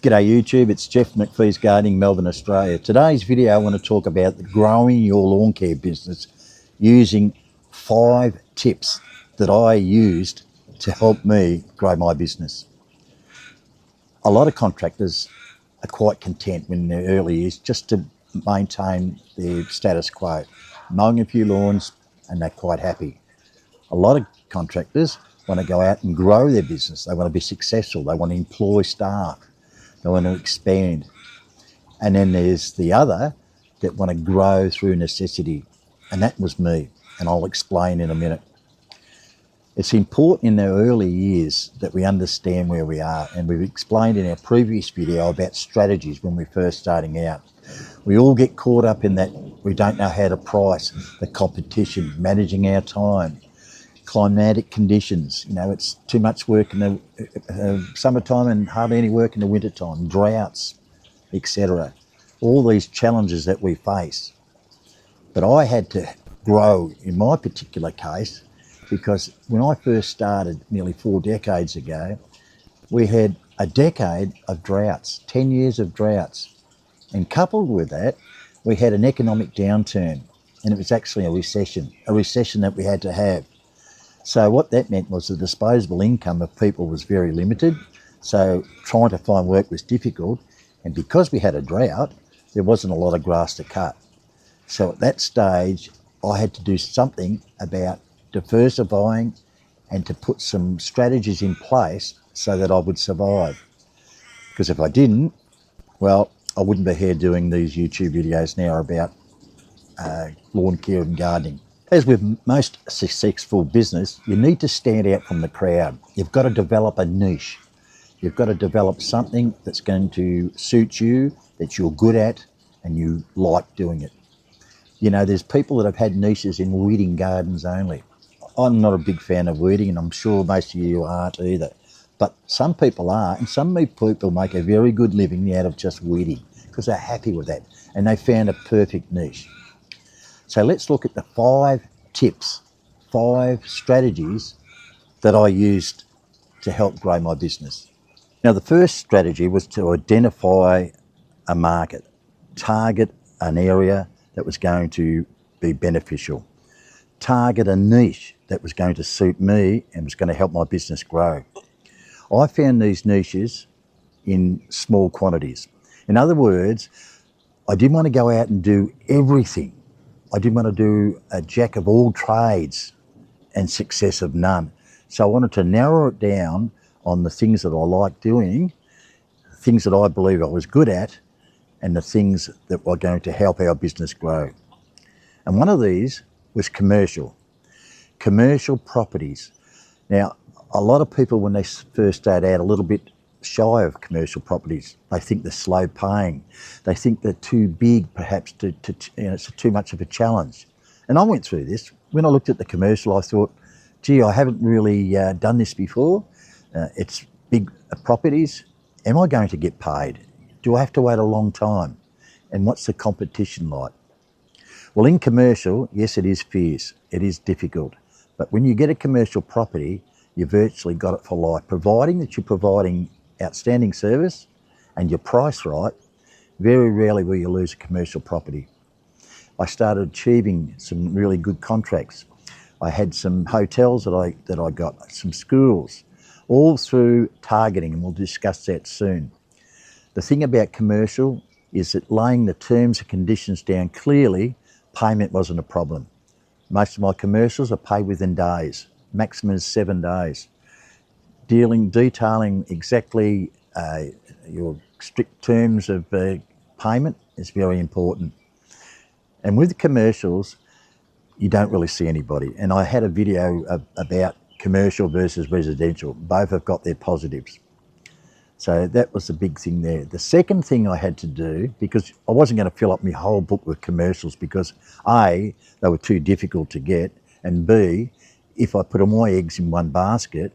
G'day YouTube, it's Jeff McPhee's Gardening, Melbourne, Australia. Today's video I want to talk about growing your lawn care business using 5 tips that I used to help me grow my business. A lot of contractors are quite content in their early years just to maintain their status quo, mowing a few lawns, and they're quite happy. A lot of contractors want to go out and grow their business. They want to be successful. They want to employ staff. They want to expand. And then there's the other that want to grow through necessity. And that was me. And I'll explain in a minute. It's important in our early years that we understand where we are. And we've explained in our previous video about strategies when we're first starting out. We all get caught up in that we don't know how to price, the competition, managing our time, climatic conditions. You know, it's too much work in the summertime and hardly any work in the wintertime, droughts, etc. All these challenges that we face. But I had to grow in my particular case because when I first started nearly 4 decades ago, we had a decade of droughts, 10 years of droughts. And coupled with that, we had an economic downturn, and it was actually a recession that we had to have. So what that meant was the disposable income of people was very limited. So trying to find work was difficult. And because we had a drought, there wasn't a lot of grass to cut. So at that stage, I had to do something about diversifying and to put some strategies in place so that I would survive. Because if I didn't, well, I wouldn't be here doing these YouTube videos now about lawn care and gardening. As with most successful business, you need to stand out from the crowd. You've got to develop a niche. You've got to develop something that's going to suit you, that you're good at, and you like doing it. You know, there's people that have had niches in weeding gardens only. I'm not a big fan of weeding, and I'm sure most of you aren't either. But some people are, and some people make a very good living out of just weeding because they're happy with that, and they found a perfect niche. So let's look at the 5 tips, 5 strategies that I used to help grow my business. Now, the first strategy was to identify a market, target an area that was going to be beneficial, target a niche that was going to suit me and was going to help my business grow. I found these niches in small quantities. In other words, I didn't want to go out and do everything. I didn't want to do a jack of all trades and success of none. So I wanted to narrow it down on the things that I like doing, things that I believe I was good at, and the things that were going to help our business grow. And one of these was commercial properties. Now, a lot of people, when they first start out, a little bit shy of commercial properties. They think they're slow paying. They think they're too big, perhaps, it's too much of a challenge. And I went through this. When I looked at the commercial, I thought, gee, I haven't really done this before. It's big properties. Am I going to get paid? Do I have to wait a long time? And what's the competition like? Well, in commercial, yes, it is fierce. It is difficult. But when you get a commercial property, you virtually got it for life, providing that you're providing outstanding service and your price right. Very rarely will you lose a commercial property. I started achieving some really good contracts. I had some hotels that I got, some schools, all through targeting, and we'll discuss that soon. The thing about commercial is that laying the terms and conditions down clearly, payment wasn't a problem. Most of my commercials are paid within days, maximum is 7 days. Detailing exactly your strict terms of payment is very important. And with commercials, you don't really see anybody. And I had a video about commercial versus residential. Both have got their positives. So that was the big thing there. The second thing I had to do, because I wasn't going to fill up my whole book with commercials because A, they were too difficult to get, and B, if I put all my eggs in one basket,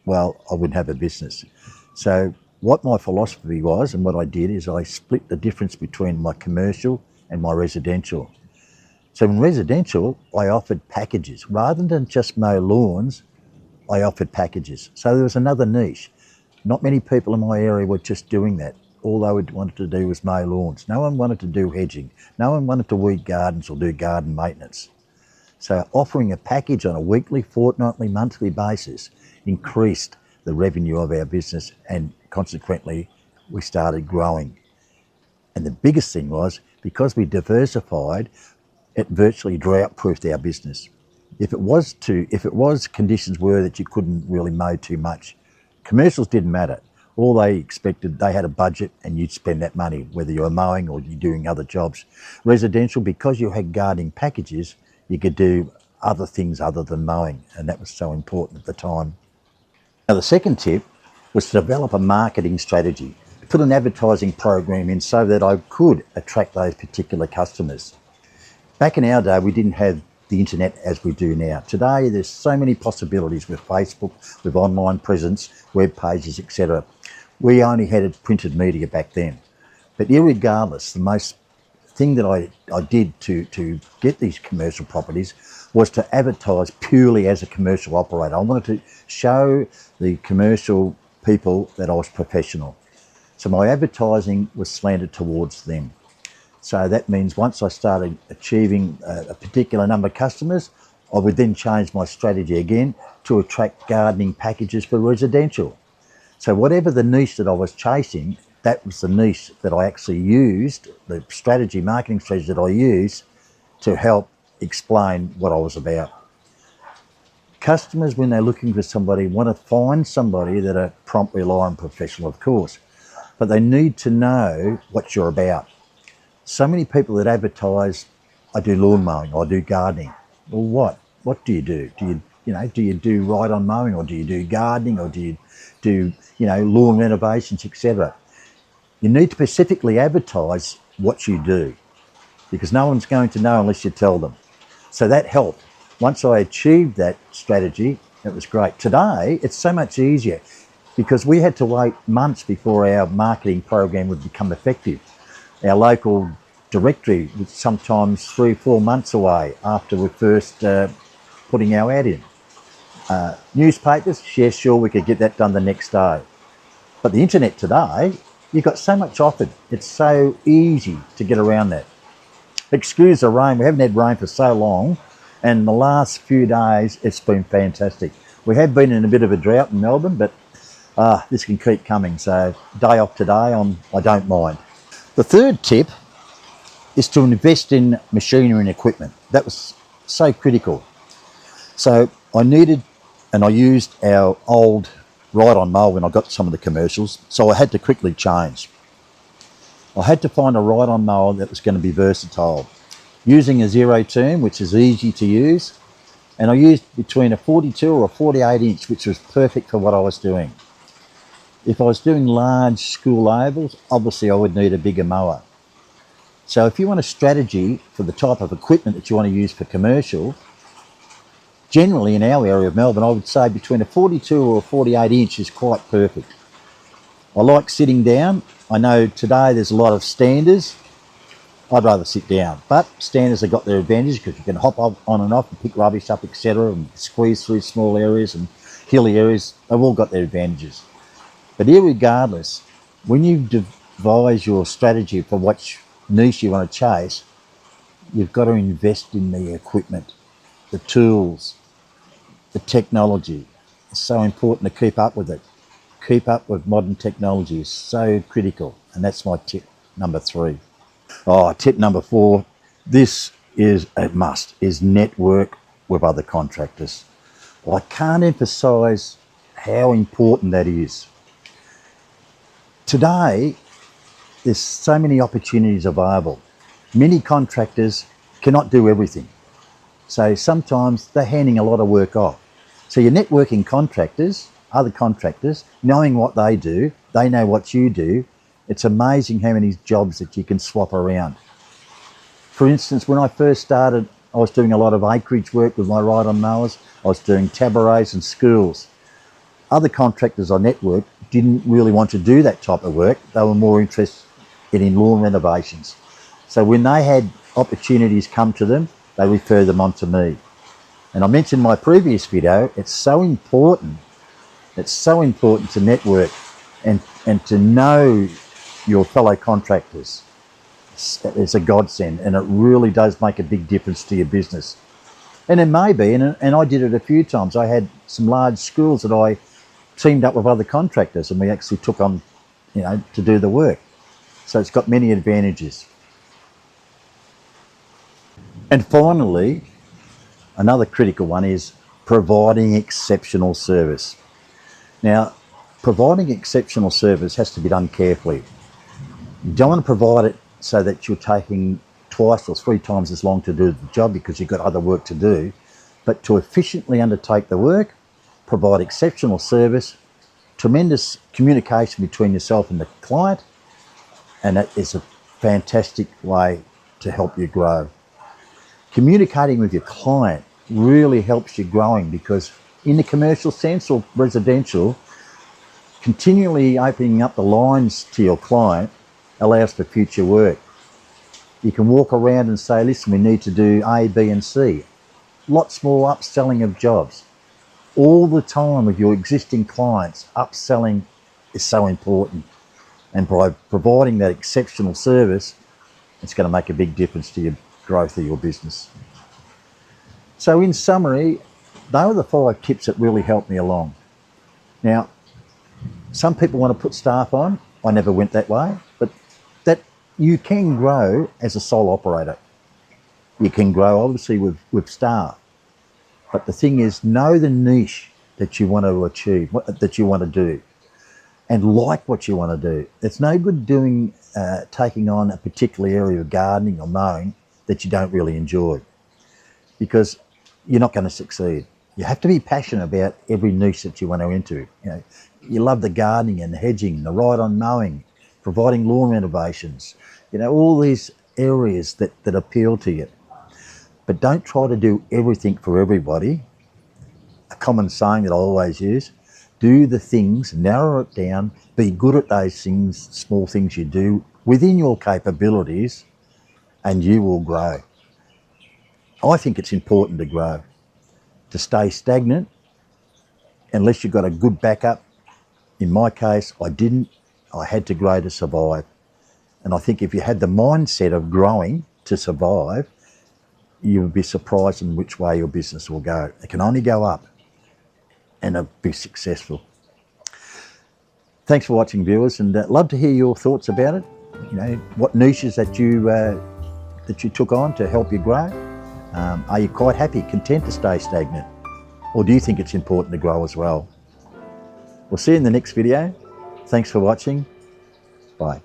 well, I wouldn't have a business. So what my philosophy was and what I did is I split the difference between my commercial and my residential. So in residential, I offered packages. Rather than just mow lawns, I offered packages. So there was another niche. Not many people in my area were just doing that. all they wanted to do was mow lawns. No one wanted to do hedging. No one wanted to weed gardens or do garden maintenance. So offering a package on a weekly, fortnightly, monthly basis increased the revenue of our business, and consequently we started growing. And the biggest thing was, because we diversified, it virtually drought-proofed our business. If it was conditions were that you couldn't really mow too much, commercials didn't matter. All they expected, they had a budget and you'd spend that money, whether you were mowing or you're doing other jobs. Residential, because you had gardening packages, you could do other things other than mowing, and that was so important at the time. Now, the second tip was to develop a marketing strategy, put an advertising program in so that I could attract those particular customers. Back in our day, we didn't have the internet as we do now. Today, there's so many possibilities with Facebook, with online presence, web pages, etc. We only had printed media back then. But irregardless, the most thing that I did to get these commercial properties was to advertise purely as a commercial operator. I wanted to show the commercial people that I was professional. So my advertising was slanted towards them. So that means once I started achieving a particular number of customers, I would then change my strategy again to attract gardening packages for residential. So whatever the niche that I was chasing, that was the niche that I actually used, the marketing strategy that I used to help explain what I was about. Customers, when they're looking for somebody, want to find somebody that are prompt, reliable, professional, of course, but they need to know what you're about. So many people that advertise, I do lawn mowing, I do gardening. Well, what? What do you do? Do you do ride-on mowing, or do you do gardening, or do you do, lawn renovations, etc.? You need to specifically advertise what you do, because no one's going to know unless you tell them. So that helped. Once I achieved that strategy, it was great. Today, it's so much easier because we had to wait months before our marketing program would become effective. Our local directory was sometimes 3 or 4 months away after we first putting our ad in. Newspapers, yeah, sure, we could get that done the next day. But the internet today, you've got so much offered. It's so easy to get around that. Excuse the rain, we haven't had rain for so long, and the last few days it's been fantastic. We have been in a bit of a drought in Melbourne, but this can keep coming. So day off today, I don't mind. The third tip is to invest in machinery and equipment. That was so critical. So I needed, and I used our old ride-on mower when I got some of the commercials, so I had to quickly change. I had to find a ride-on mower that was going to be versatile, using a zero turn, which is easy to use, and I used between a 42 or a 48 inch, which was perfect for what I was doing. If I was doing large school ovals, obviously I would need a bigger mower. So if you want a strategy for the type of equipment that you want to use for commercial, generally in our area of Melbourne, I would say between a 42 or a 48 inch is quite perfect. I like sitting down. I know today there's a lot of standers. I'd rather sit down, but standers have got their advantage because you can hop on and off and pick rubbish up, etc., and squeeze through small areas and hilly areas. They've all got their advantages. But irregardless, when you devise your strategy for what niche you want to chase, you've got to invest in the equipment, the tools, the technology. It's so important to keep up with it. Keep up with modern technology is so critical, and that's my tip number 3. Tip number 4, this is a must, is network with other contractors. I can't emphasise how important that is. Today, there's so many opportunities available. Many contractors cannot do everything. So sometimes they're handing a lot of work off. So you're networking contractors, other contractors, knowing what they do, they know what you do. It's amazing how many jobs that you can swap around. For instance, when I first started, I was doing a lot of acreage work with my ride-on mowers. I was doing tabourets and schools. Other contractors I networked didn't really want to do that type of work. They were more interested in lawn renovations. So when they had opportunities come to them, they refer them on to me. And I mentioned in my previous video, it's so important to network and to know your fellow contractors. It's a godsend, and it really does make a big difference to your business. And it may be, and I did it a few times. I had some large schools that I teamed up with other contractors, and we actually took on, to do the work. So it's got many advantages. And finally, another critical one is providing exceptional service. Now, providing exceptional service has to be done carefully. You don't want to provide it so that you're taking twice or three times as long to do the job because you've got other work to do, but to efficiently undertake the work, provide exceptional service, tremendous communication between yourself and the client, and that is a fantastic way to help you grow. Communicating with your client really helps you growing, because in the commercial sense or residential, continually opening up the lines to your client allows for future work. You can walk around and say, listen, we need to do A, B and C. Lots more upselling of jobs. All the time with your existing clients, upselling is so important. And by providing that exceptional service, it's going to make a big difference to your growth of your business. So in summary, they were the 5 tips that really helped me along. Now, some people want to put staff on. I never went that way, but that you can grow as a sole operator. You can grow obviously with staff. But the thing is, know the niche that you want to achieve, that you want to do, and like what you want to do. It's no good taking on a particular area of gardening or mowing that you don't really enjoy, because you're not going to succeed. You have to be passionate about every niche that you want to enter. You love the gardening and the hedging, the ride-on mowing, providing lawn renovations, all these areas that appeal to you. But don't try to do everything for everybody. A common saying that I always use: do the things, narrow it down, be good at those things, small things you do within your capabilities, and you will grow. I think it's important to grow. To stay stagnant, unless you've got a good backup. In my case, I didn't. I had to grow to survive. And I think if you had the mindset of growing to survive, you would be surprised in which way your business will go. It can only go up, and it'll be successful. Thanks for watching, viewers, and love to hear your thoughts about it. What niches that you took on to help you grow. Are you quite happy, content to stay stagnant? Or do you think it's important to grow as well? We'll see you in the next video. Thanks for watching. Bye.